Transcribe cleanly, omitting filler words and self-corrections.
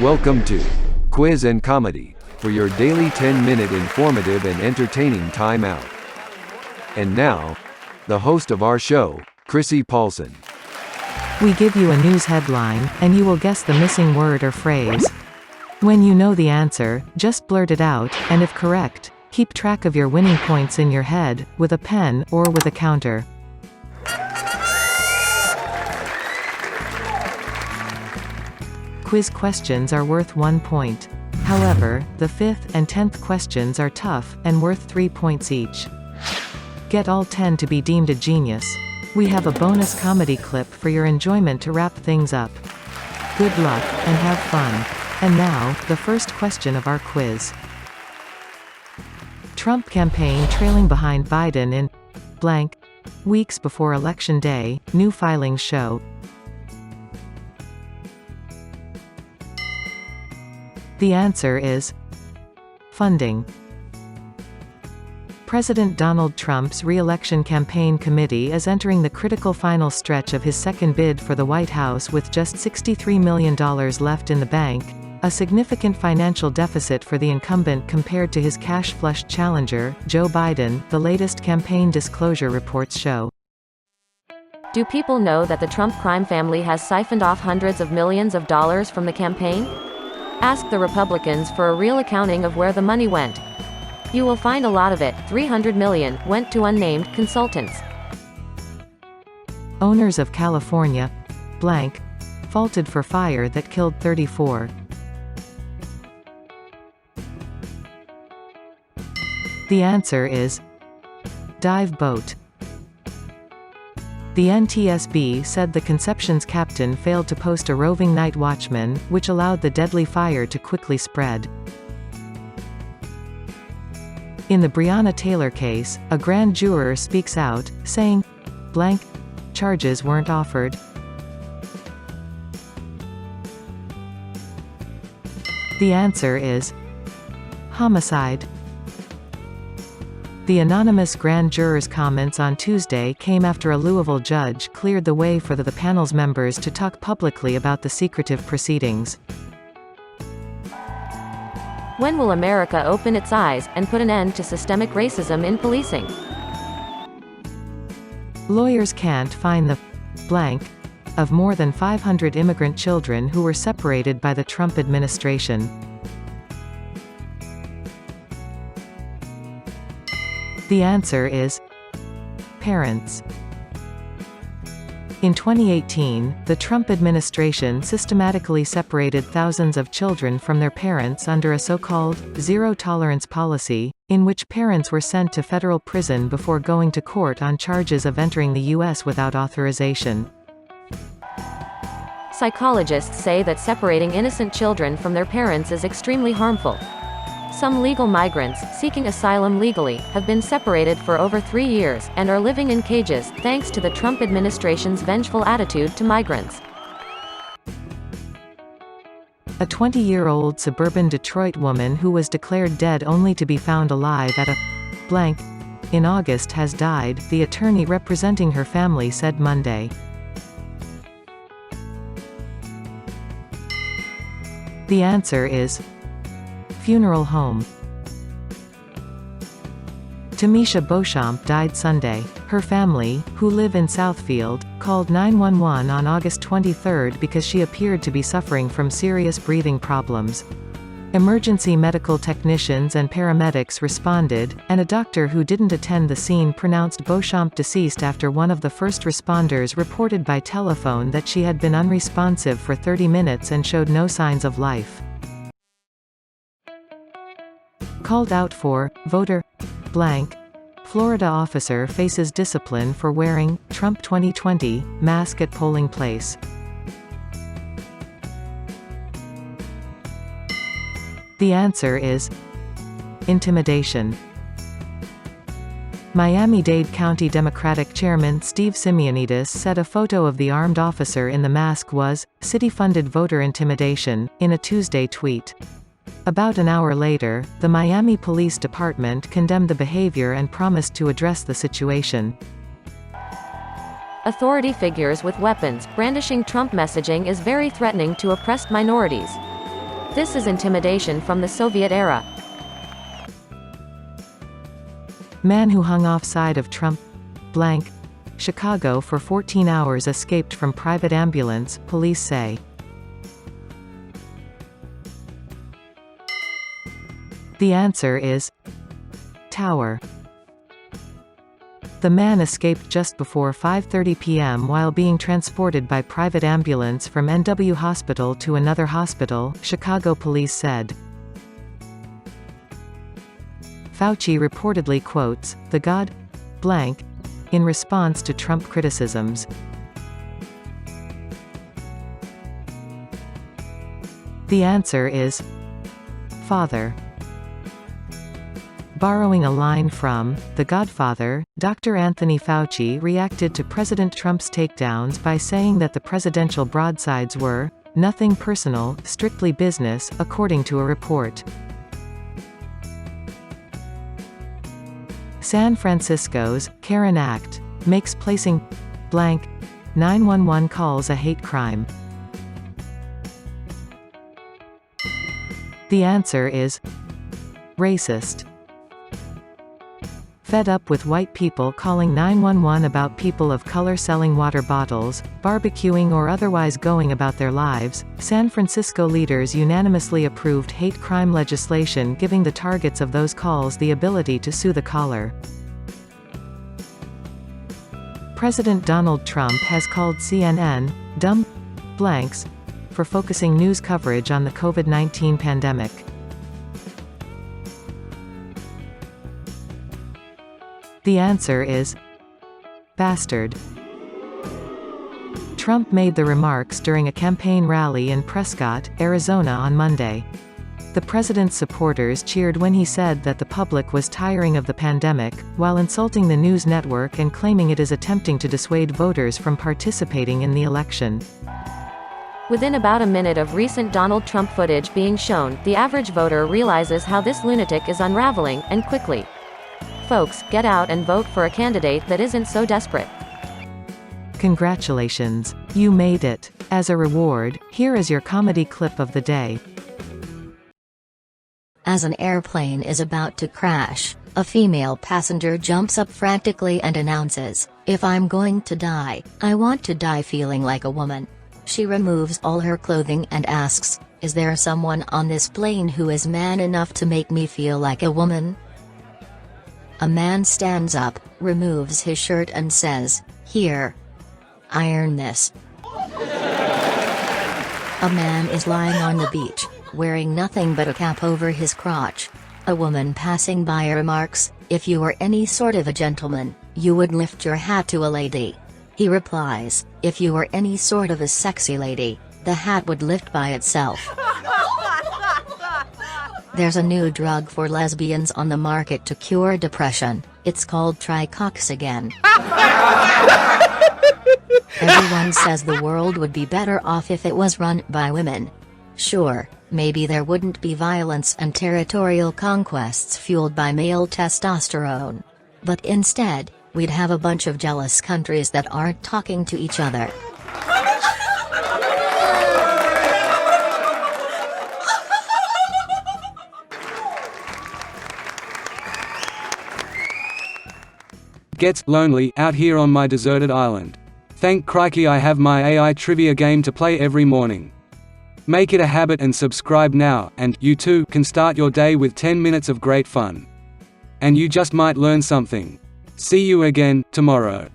Welcome to Quiz and Comedy, for your daily 10-minute informative and entertaining time out. And now, the host of our show, Chrissy Paulson. We give you a news headline, and you will guess the missing word or phrase. When you know the answer, just blurt it out, and if correct, keep track of your winning points in your head, with a pen, or with a counter. Quiz questions are worth 1 point. However, the 5th and 10th questions are tough, and worth 3 points each. Get all 10 to be deemed a genius. We have a bonus comedy clip for your enjoyment to wrap things up. Good luck, and have fun. And now, the first question of our quiz. Trump campaign trailing behind Biden in blank weeks before Election Day, new filings show. The answer is funding. President Donald Trump's re-election campaign committee is entering the critical final stretch of his second bid for the White House with just $63 million left in the bank, a significant financial deficit for the incumbent compared to his cash-flushed challenger, Joe Biden, the latest campaign disclosure reports show. Do people know that the Trump crime family has siphoned off hundreds of millions of dollars from the campaign? Ask the Republicans for a real accounting of where the money went. You will find a lot of it, $300 million, went to unnamed consultants. Owners of California blank faulted for fire that killed 34. The answer is dive boat. The NTSB said the Conception's captain failed to post a roving night watchman, which allowed the deadly fire to quickly spread. In the Breonna Taylor case, a grand juror speaks out, saying, blank, charges weren't offered. The answer is homicide. The anonymous grand juror's comments on Tuesday came after a Louisville judge cleared the way for the panel's members to talk publicly about the secretive proceedings. When will America open its eyes and put an end to systemic racism in policing? Lawyers can't find the blank of more than 500 immigrant children who were separated by the Trump administration. The answer is parents. In 2018, the Trump administration systematically separated thousands of children from their parents under a so-called zero-tolerance policy, in which parents were sent to federal prison before going to court on charges of entering the U.S. without authorization. Psychologists say that separating innocent children from their parents is extremely harmful. Some legal migrants, seeking asylum legally, have been separated for over 3 years, and are living in cages, thanks to the Trump administration's vengeful attitude to migrants. A 20-year-old suburban Detroit woman who was declared dead only to be found alive at a blank in August has died, the attorney representing her family said Monday. The answer is funeral home. Tamisha Beauchamp died Sunday. Her family, who live in Southfield, called 911 on August 23 because she appeared to be suffering from serious breathing problems. Emergency medical technicians and paramedics responded, and a doctor who didn't attend the scene pronounced Beauchamp deceased after one of the first responders reported by telephone that she had been unresponsive for 30 minutes and showed no signs of life. Called out for voter blank, Florida officer faces discipline for wearing Trump 2020 mask at polling place. The answer is intimidation. Miami-Dade County Democratic Chairman Steve Simeonidis said a photo of the armed officer in the mask was city-funded voter intimidation in a Tuesday tweet. About an hour later, the Miami Police Department condemned the behavior and promised to address the situation. Authority figures with weapons brandishing Trump messaging is very threatening to oppressed minorities. This is intimidation from the Soviet era. Man who hung offside of Trump blank Chicago for 14 hours escaped from private ambulance, police say. The answer is Tower. The man escaped just before 5:30 p.m. while being transported by private ambulance from NW Hospital to another hospital, Chicago police said. Fauci reportedly quotes the God blank in response to Trump criticisms. The answer is Father. Borrowing a line from The Godfather, Dr. Anthony Fauci reacted to President Trump's takedowns by saying that the presidential broadsides were nothing personal, strictly business, according to a report. San Francisco's Karen Act makes placing blank 911 calls a hate crime. The answer is racist. Fed up with white people calling 911 about people of color selling water bottles, barbecuing or otherwise going about their lives, San Francisco leaders unanimously approved hate crime legislation giving the targets of those calls the ability to sue the caller. President Donald Trump has called CNN dumb blanks for focusing news coverage on the COVID-19 pandemic. The answer is bastard. Trump made the remarks during a campaign rally in Prescott, Arizona on Monday. The president's supporters cheered when he said that the public was tiring of the pandemic, while insulting the news network and claiming it is attempting to dissuade voters from participating in the election. Within about a minute of recent Donald Trump footage being shown, the average voter realizes how this lunatic is unraveling, and quickly. Folks, get out and vote for a candidate that isn't so desperate. Congratulations. You made it. As a reward, here is your comedy clip of the day. As an airplane is about to crash, a female passenger jumps up frantically and announces, "If I'm going to die, I want to die feeling like a woman." She removes all her clothing and asks, "Is there someone on this plane who is man enough to make me feel like a woman?" A man stands up, removes his shirt and says, "Here. Iron this." A man is lying on the beach, wearing nothing but a cap over his crotch. A woman passing by remarks, "If you were any sort of a gentleman, you would lift your hat to a lady." He replies, "If you were any sort of a sexy lady, the hat would lift by itself." There's a new drug for lesbians on the market to cure depression. It's called Tricoxagen. Everyone says the world would be better off if it was run by women. Sure, maybe there wouldn't be violence and territorial conquests fueled by male testosterone. But instead, we'd have a bunch of jealous countries that aren't talking to each other. Gets lonely out here on my deserted island. Thank crikey I have my AiTrivia game to play every morning. Make it a habit and subscribe now, and you too can start your day with 10 minutes of great fun. And you just might learn something. See you again tomorrow.